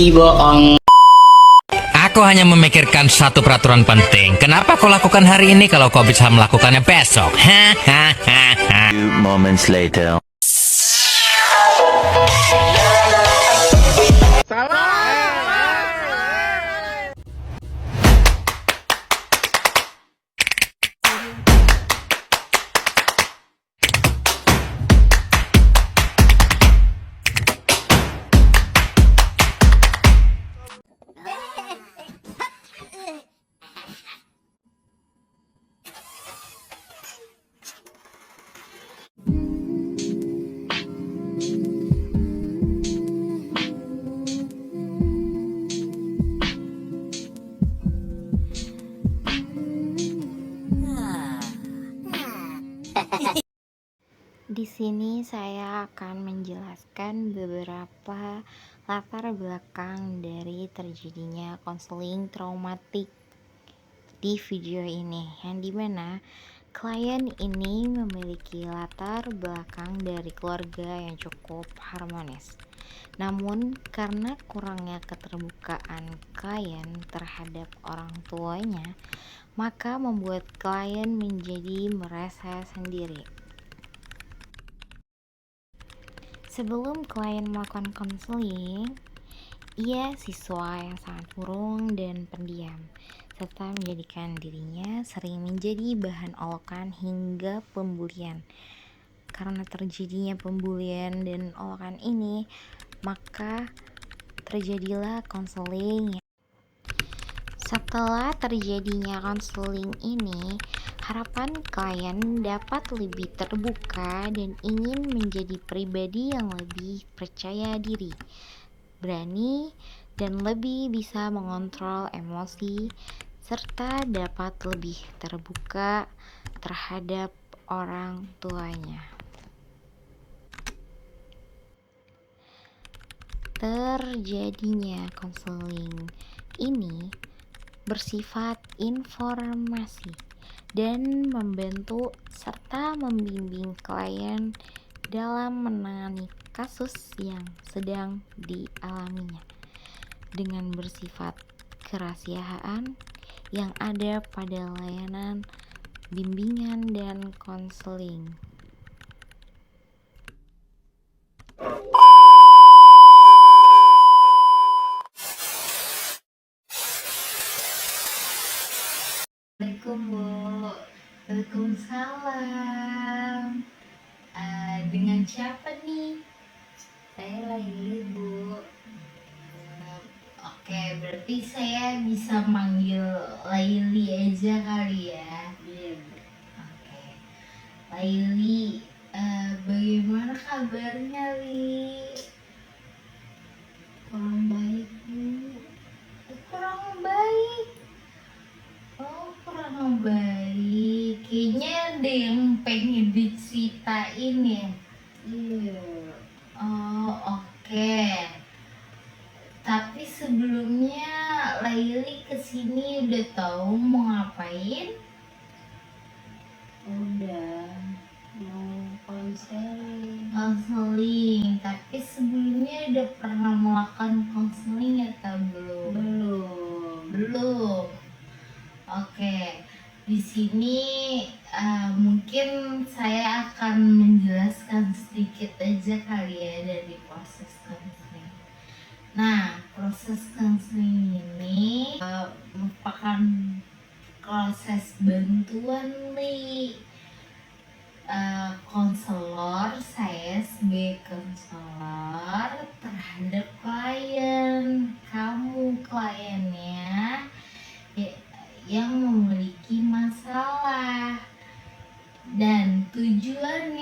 lagi bohong. Aku hanya memikirkan satu peraturan penting. Kenapa kau lakukan hari ini kalau kau bisa melakukannya besok? Hahaha. Few moments later. Di sini saya akan menjelaskan beberapa latar belakang dari terjadinya konseling traumatik di video ini, yang dimana klien ini memiliki latar belakang dari keluarga yang cukup harmonis. Namun karena kurangnya keterbukaan klien terhadap orang tuanya, maka membuat klien menjadi merasa sendiri. Sebelum klien melakukan konseling, ia siswa yang sangat murung dan pendiam, serta menjadikan dirinya sering menjadi bahan olokan hingga pembulian. Karena terjadinya pembulian dan olokan ini, maka terjadilah konseling. Setelah terjadinya konseling ini, harapan klien dapat lebih terbuka dan ingin menjadi pribadi yang lebih percaya diri, berani, dan lebih bisa mengontrol emosi, serta dapat lebih terbuka terhadap orang tuanya. Terjadinya konseling ini bersifat informasi dan membantu serta membimbing klien dalam menangani kasus yang sedang dialaminya dengan bersifat kerahasiaan yang ada pada layanan bimbingan dan konseling. Assalamualaikum Bu. Waalaikumsalam. Dengan siapa nih? Saya lagi Bu. Oke, berarti saya bisa manggil Laili aja kali ya. Iya. Oke. Laili, bagaimana kabarnya Li? Kurang baik Bu. Kurang baik. Oh, kurang baik. Kayaknya ada yang pengen diceritain ya. Iya. Oh, oke. Tapi sebelumnya Laili kesini udah tahu mau ngapain? Udah. Mau konseling. Konseling. Tapi sebelumnya udah pernah melakukan konseling atau belum? Belum. Belum. Oke, di sini mungkin saya akan menjelaskan sedikit aja kali ya dari proses konseling. Nah, proses konseling ini merupakan proses bantuan nih konselor, saya sebagai konselor terhadap klien, kamu kliennya yang memiliki masalah. Dan tujuan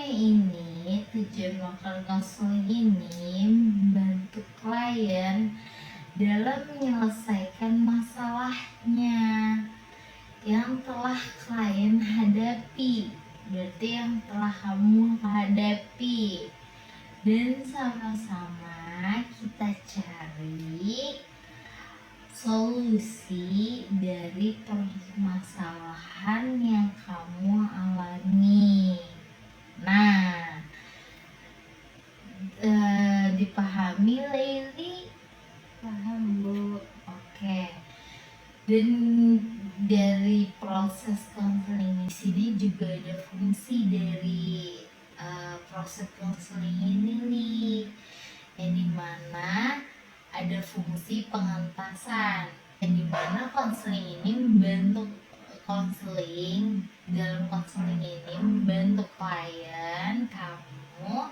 melakukan konseling ini membantu klien dalam menyelesaikan masalahnya yang telah klien hadapi, berarti yang telah kamu hadapi, dan sama-sama kita cari solusi dari permasalahan yang kamu alami. Nah, dipahami Laili? Paham Dan dari proses konseling di sini juga ada fungsi dari proses konseling ini nih, yang dimana ada fungsi pengentasan, yang dimana konseling ini membantu dalam konseling ini membantu klien kamu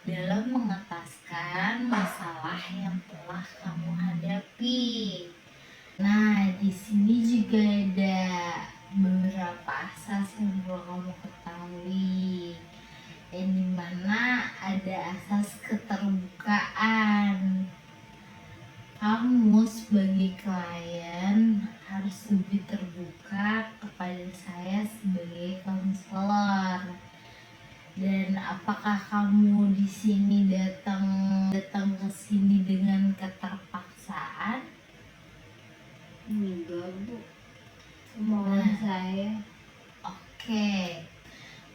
dalam mengentaskan masalah yang telah kamu hadapi. Nah, di sini juga ada beberapa asas yang perlu kamu ketahui, yang dimana ada asas keterbukaan. Kamu sebagai klien harus lebih terbuka kepada saya sebagai konselor. Dan apakah kamu di sini datang ke sini dengan keterpaksaan? Enggak, Bu. Kemauan saya. Oke.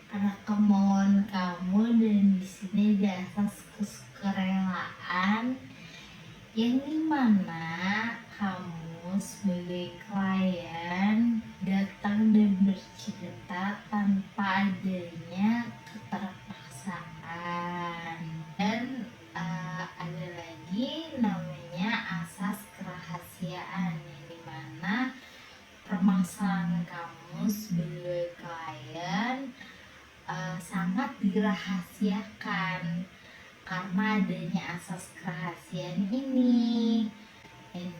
Karena kemauan kamu dan di sini ada asas kesukarelaan, yang dimana kamu sebagai klien datang dan bercerita tanpa adanya keterpaksaan. Dan ada lagi namanya asas kerahasiaan, yang dimana permasalahan kamu sebagai klien sangat dirahasiakan karena adanya asas kerahasiaan ini. Dan,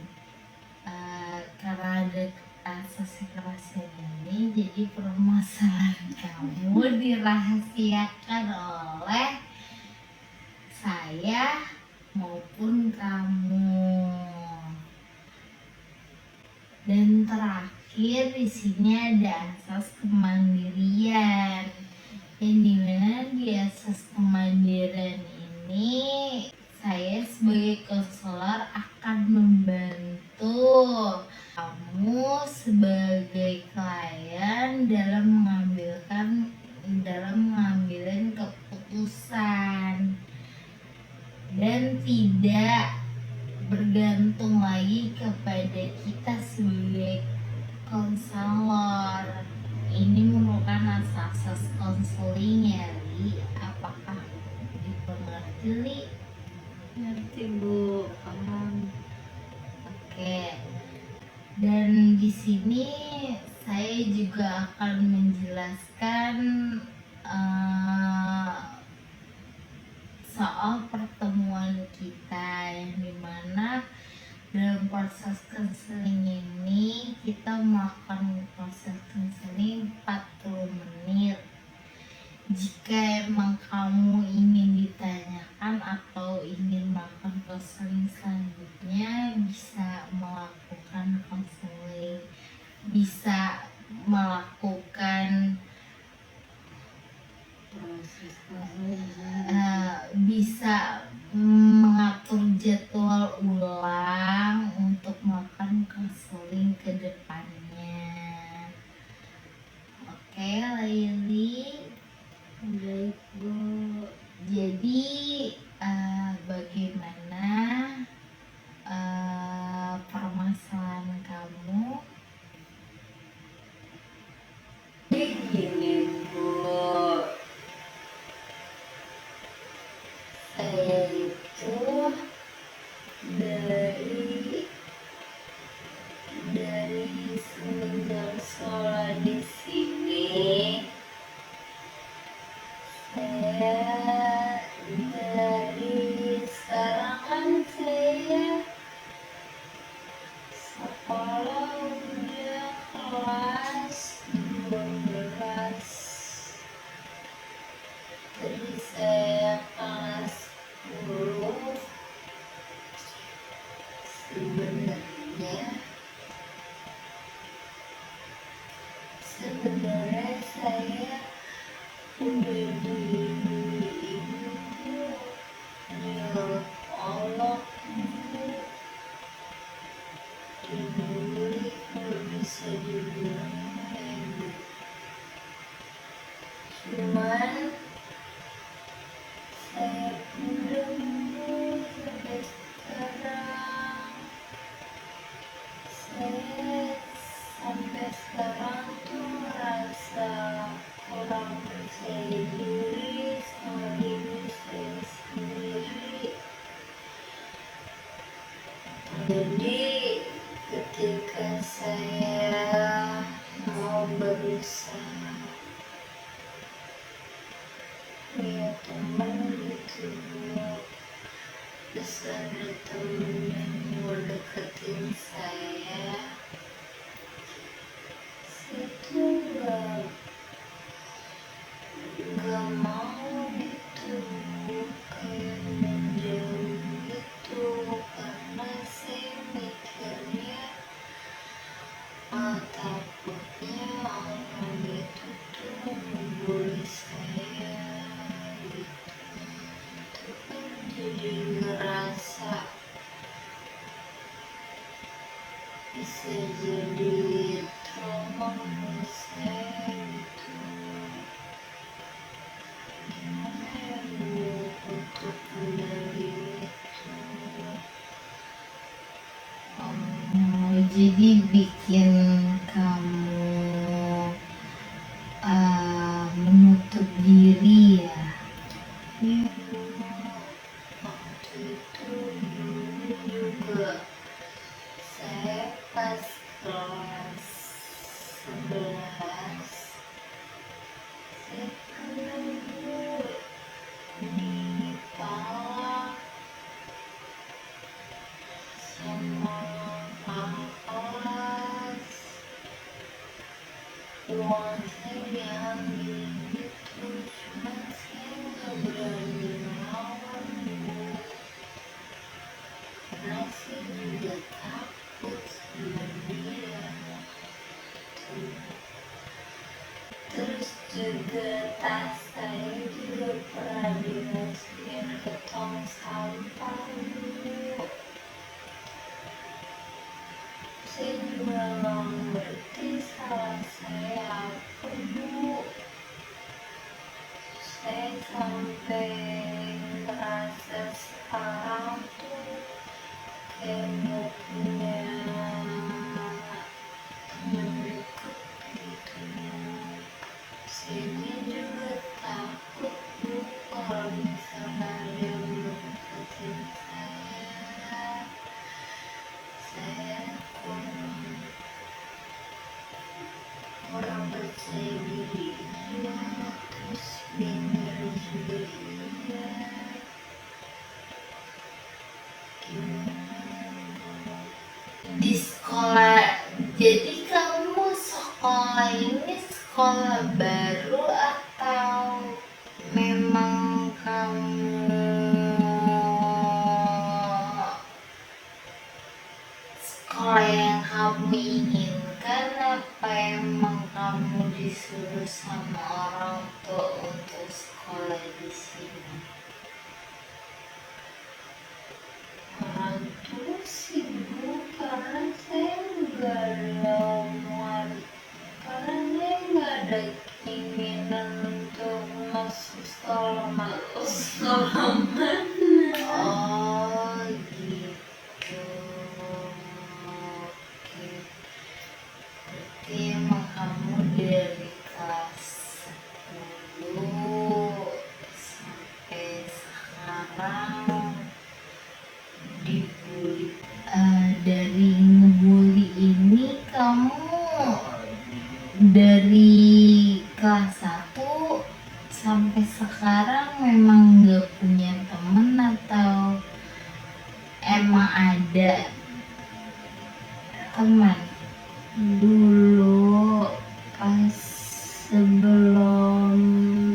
karena ada asas kerahasiaan ini, jadi permasalahan kamu dirahasiakan oleh saya maupun kamu. Dan terakhir di sini ada asas kemandirian, yang dimana di asas kemandirian ini saya sebagai konselor akan membantu kamu sebagai klien dalam mengambil keputusan dan tidak bergantung lagi kepada kita sebagai konselor. Ini merupakan asas konseling ya, Li. Apakah dimengerti, Li? Ngerti, Bu. Paham. Oke. Dan di sini saya juga akan menjelaskan soal pertemuan kita, yang dimana dalam proses konseling ini kita melakukan proses konseling 40 menit. Jika emang kamu ingin ditanyakan atau ingin melakukan konseling selanjutnya, bisa melakukan konseling, bisa melakukan Proses konseling. bisa mengatur jadwal ulang untuk melakukan konseling ke depannya. Oke, Laili. Baik, Bu. Jadi bagaimana permasalahan kamu? Gini, Bu. Saya itu dari semenjak sekolah di sini, saya dari sekarang kan saya sekolah udah kelas 12. Jadi saya kelas 10. Sebenarnya saya udah dibeliin ya Allah, dibeli kalau bisa dibilang hebat. Cuman saya udah nunggu sampai sekarang. Saya sekarang tuh ngerasa kurang percaya diri sama diri saya sendiri. Jadi ketika saya mau berusaha lihat teman gitu, terus ada temen yang mau deketin saya tuh gak mau gitu, kayak menjauh gitu, karena saya mikirnya takutnya orang itu tuh membuli saya gitu. Itu kan jadi ngerasa bisa jadi trauma buat saya gitu. Gimana ya Bu untuk mengendali itu? Jadi bikin kamu menutup diri ya? Iya, waktu itu dulu juga saya pas kelas 11 saya kena di kepala sama kakak kelas. Uang saya diambil gitu, cuman saya nggak berani melawan Bu, karena saya juga takut sama dia. Terus juga tas saya juga pernah dimasukin ke tong sampah Bu. Saya juga nggak ngerti salah saya apa Bu. Saya sampai ngerasa sekarang tuh kayak nggak punya teman dekat gitu. Saya juga takut Bu kalau misalnya dia mendekatin saya kurang percaya diri dia, terus minder juga dia. Gimana di sekolah? Jadi kamu sekolah ini sekolah baru atau memang kamu sekolah yang kamu inginkan, apa emang kamu disuruh sama orang tua untuk sekolah di sini? Orang tua sih Bu, karena saya nggak ada omongan, karena saya nggak ada keinginan untuk masuk sekolah mana. Oh gitu. Oke. Berarti emang kamu dari kelas 10 sampai sekarang dibully. Dari ngebully ini kamu dari kelas 1 sampai sekarang memang nggak punya temen atau emang ada teman? Dulu pas sebelum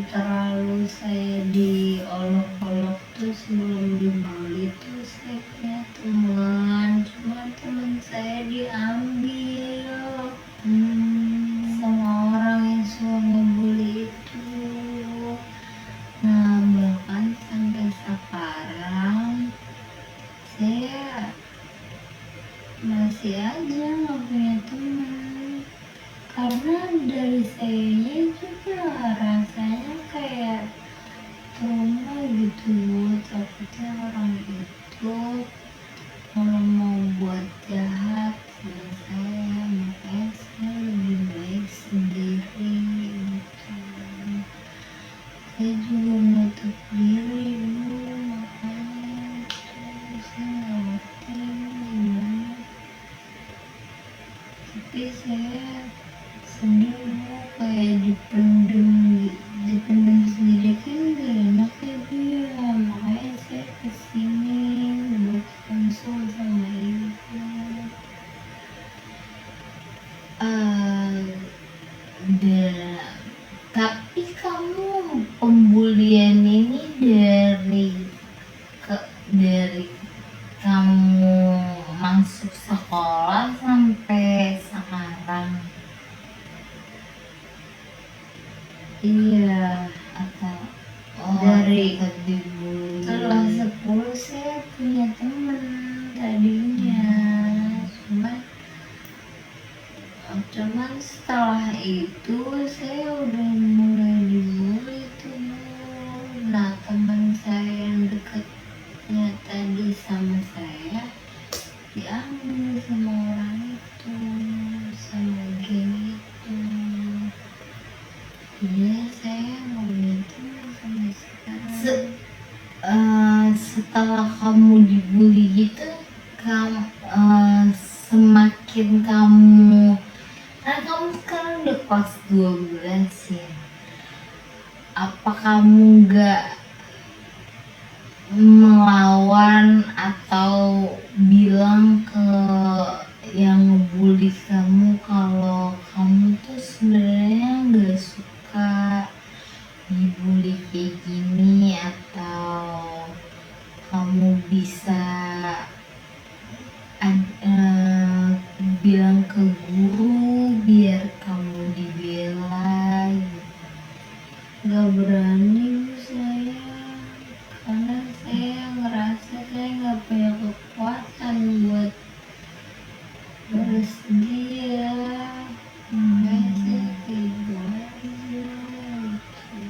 terlalu saya diolok-olok tuh, sebelum dibully tuh saya punya teman, cuma teman saya diambil sama orang yang suka ngebully itu. Nah bahkan sampai saya juga menutup diri Bu, makanya saya nggak ngerti gimana, tapi saya sedih Bu, kayak dipendem sendiri kan gak enak ya Bu ya, makanya saya kesini buat konsul sama ibu. Tapi kamu pembulian ini dari kamu masuk sekolah sampai sekarang, Iya, atau dari ikut dibully? kelas 10 saya punya teman tadinya, cuman setelah itu saya udah mulai dibully tuh Bu. Nah, teman saya yang dekatnya tadi sama saya diambil sama orang itu, sama geng itu. Iya, saya nggak punya teman sampai sekarang. Setelah kamu dibully gitu, semakin kamu, kan kamu sekarang udah kelas 12 ya, apa kamu nggak melawan atau bilang ke yang ngebully kamu kalau kamu tuh sebenarnya nggak suka dibully kayak gini, atau kamu bisa bilang ke guru biar kamu dibela gitu? Nggak berani Bu saya, karena saya ngerasa saya nggak punya kekuatan buat balas dia. Makanya saya tidur aja gitu.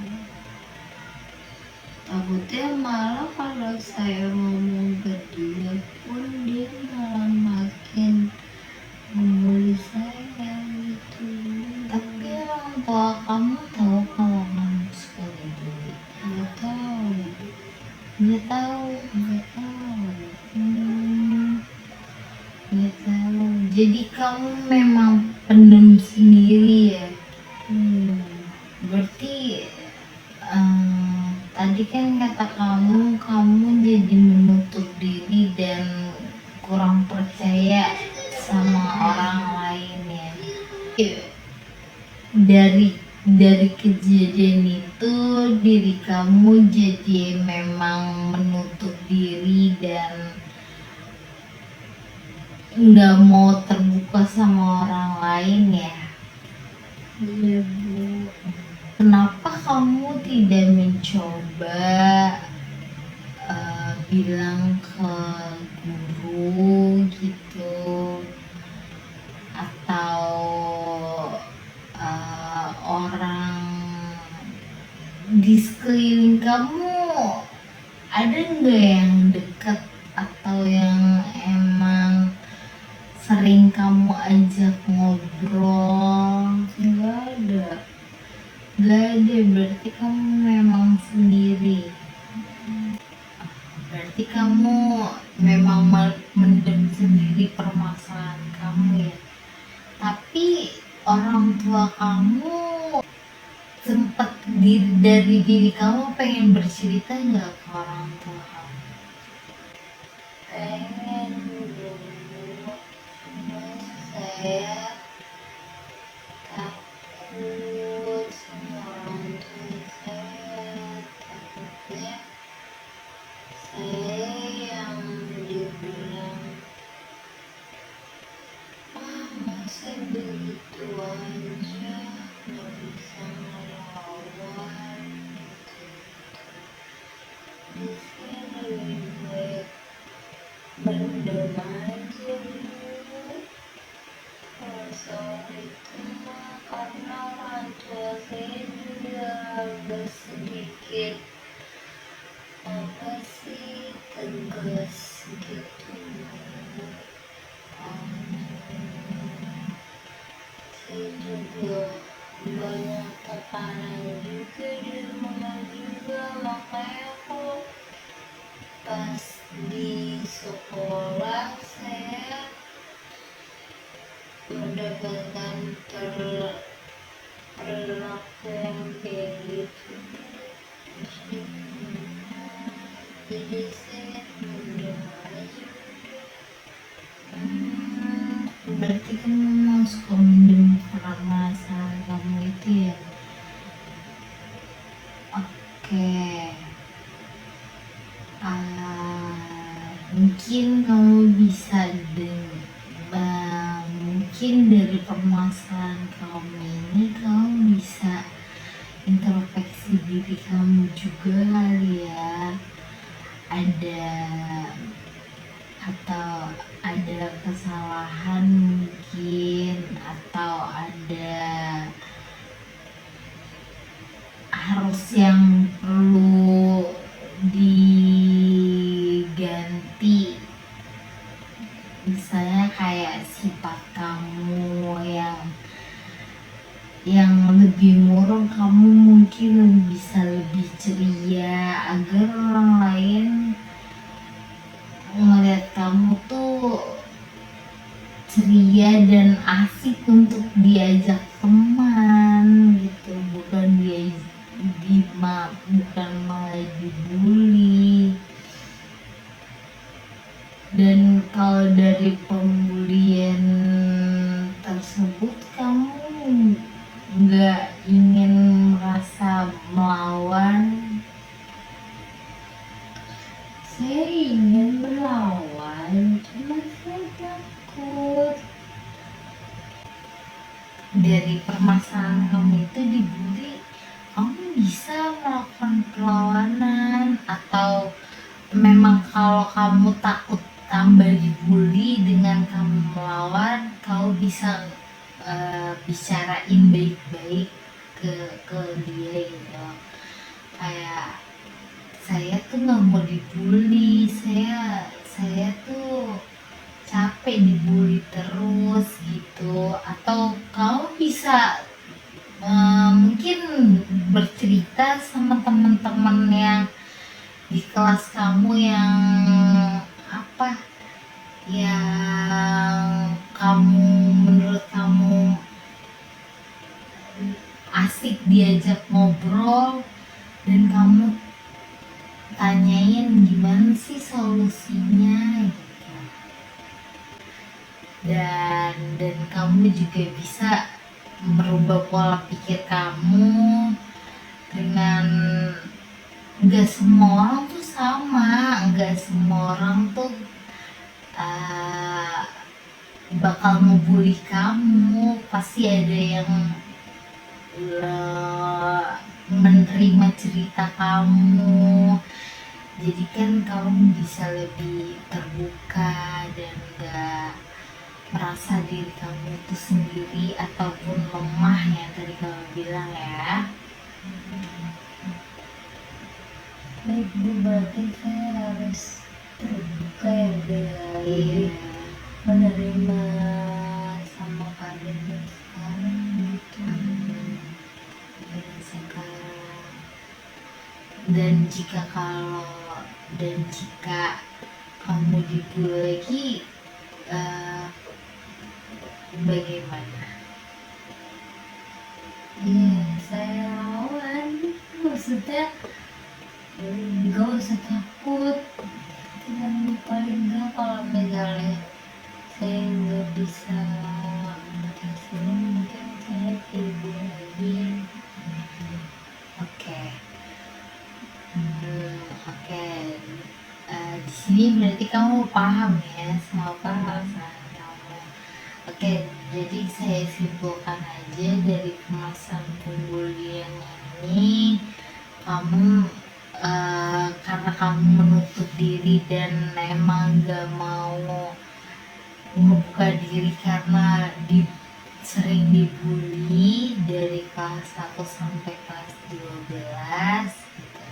Takutnya malah kalau saya ngomong ke dia pun dia malah makin membuli saya gitu. Tapi orang tua kamu tahu kalau kamu suka dibully? Nggak tahu, Nggak tahu. nggak tahu. Nggak tahu. Jadi kamu memang pendem sendiri ya? Berarti tadi kan kata kamu jadi menutup diri dan kurang percaya sama orang lain ya. Dari kejadian itu diri kamu jadi memang menutup diri dan nggak mau terbuka sama orang lain ya. Iya Bu. Kenapa kamu tidak mencoba bilang ke guru gitu, atau orang di sekeliling kamu, ada nggak yang dekat atau yang emang sering kamu ajak ngobrol? Nggak ada. Gak ada, berarti kamu memang sendiri. Berarti kamu memang mendem sendiri permasalahan kamu ya. Tapi orang tua kamu sempat dari diri kamu pengen bercerita nggak ke orang tua kamu? Pengen dulu, cuma saya takut sama orang tua saya, takutnya saya yang dibilang masa begitu aja nggak bisa ngelawan gitu. Di sini lebih baik berendam aja dulu. Kalau soal itu mah karena orang tua saya juga agak sedikit apa sih tegas gitu. Saya juga banyak tekanan juga di rumah juga. jadi saya udah aja. Berarti kamu mau suka mendem permasalahan kamu itu ya. Oke. Mungkin kamu bisa mungkin dari permasalahan kamu ini kamu bisa introspeksi diri kamu juga kali ya. Ada kesalahan mungkin, atau ada harus yang perlu diganti, misalnya kayak sifat kamu yang lebih murung, kamu mungkin bisa lebih ceria agar orang lain ngeliat kamu tuh ceria dan asik untuk diajak teman gitu, bukan bukan malah dibully. Dan kalau dari pembulian tersebut kamu nggak ingin merasa melawan. Saya ingin melawan, cuma saya takut. Dari permasalahan kamu itu dibully, kamu bisa melakukan perlawanan, atau memang kalau kamu takut tambah dibully dengan kamu melawan, kamu bisa bicarain baik-baik ke dia gitu, kayak saya tuh nggak mau dibully, saya tuh capek dibully terus gitu. Atau kamu bisa mungkin bercerita sama teman-teman yang di kelas kamu yang menurut kamu asik diajak ngobrol, dan kamu tanyain gimana sih solusinya gitu. Dan kamu juga bisa merubah pola pikir kamu dengan nggak semua orang tuh sama, nggak semua orang tuh bakal ngebully kamu. Pasti ada yang menerima cerita kamu, jadi kan kamu bisa lebih terbuka dan gak merasa diri kamu itu sendiri ataupun lemah yang tadi kamu bilang ya. Baik Bu, berarti saya harus terbuka ya guys, menerima sama keadaan yang sekarang gitu. Dan jika kamu dibully lagi, bagaimana? Iya, saya lawan. Maksudnya gak usah takut. Dan paling gak kalau misalnya saya nggak bisa mengatasi, mungkin saya tidur lagi. Oke. Di sini berarti kamu paham ya sama perasaan kamu. Oke, jadi saya simpulkan aja dari kemasan pembulian ini, kamu karena kamu menutup diri dan emang gak mau membuka diri karena sering dibully dari kelas 1 sampai kelas 12 gitu.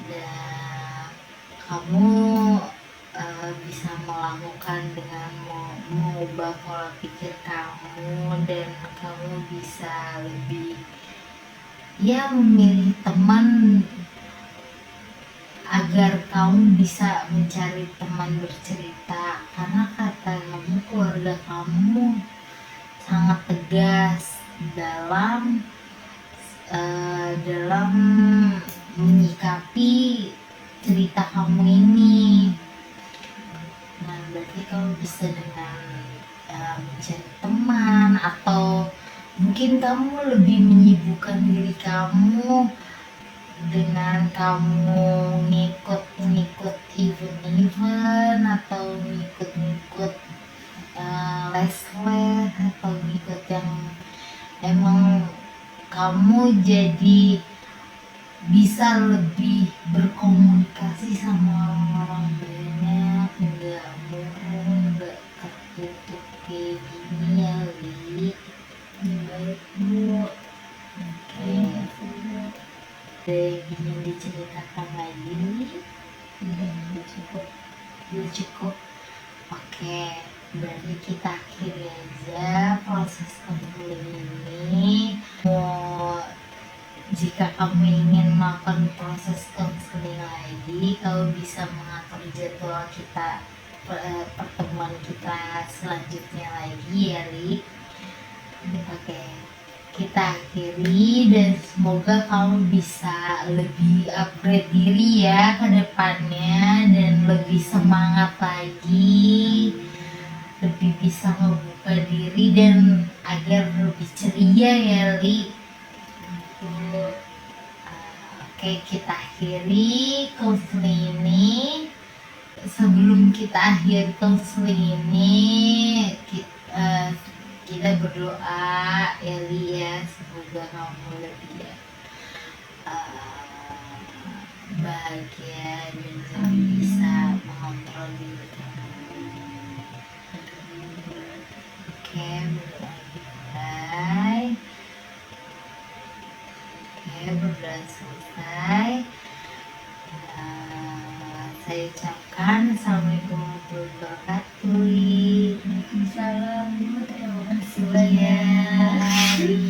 Dan kamu bisa melakukan dengan mengubah pola pikir kamu, dan kamu bisa lebih memilih teman agar kamu bisa mencari teman bercerita, karena kata kamu keluarga kamu sangat tegas dalam menyikapi cerita kamu lebih menyibukkan diri kamu dengan kamu ngikut-ngikut event-event atau ngikut-ngikut les-les atau ngikut yang emang kamu jadi bisa lebih berkomunikasi sama orang-orang banyak, nggak murung, nggak tertutup kayak gini ya, Li. Baik Bu. Oke, ada yang ingin diceritakan lagi, Li? Udah cukup. Udah cukup. Oke, berarti kita akhiri aja proses konseling ini. Jika kamu ingin melakukan proses konseling lagi, kamu bisa mengatur jadwal kita, pertemuan kita selanjutnya lagi ya, Li. Oke, kita akhiri dan semoga kamu bisa lebih upgrade diri ya ke depannya dan lebih semangat lagi, lebih bisa membuka diri dan agar lebih ceria ya, Li. Oke, kita akhiri konseling ini. Sebelum kita akhiri konseling ini, kita berdoa ya, Li, ya, semoga kamu lebih bahagia dan lebih bisa mengontrol diri kamu. Oke, berdoa dimulai. Oke, berdoa selesai. Saya ucapkan Assalamualaikum warahmatullahi wabarakatuh. Waalaikumsalam Bu, terima kasih Terima kasih banyak.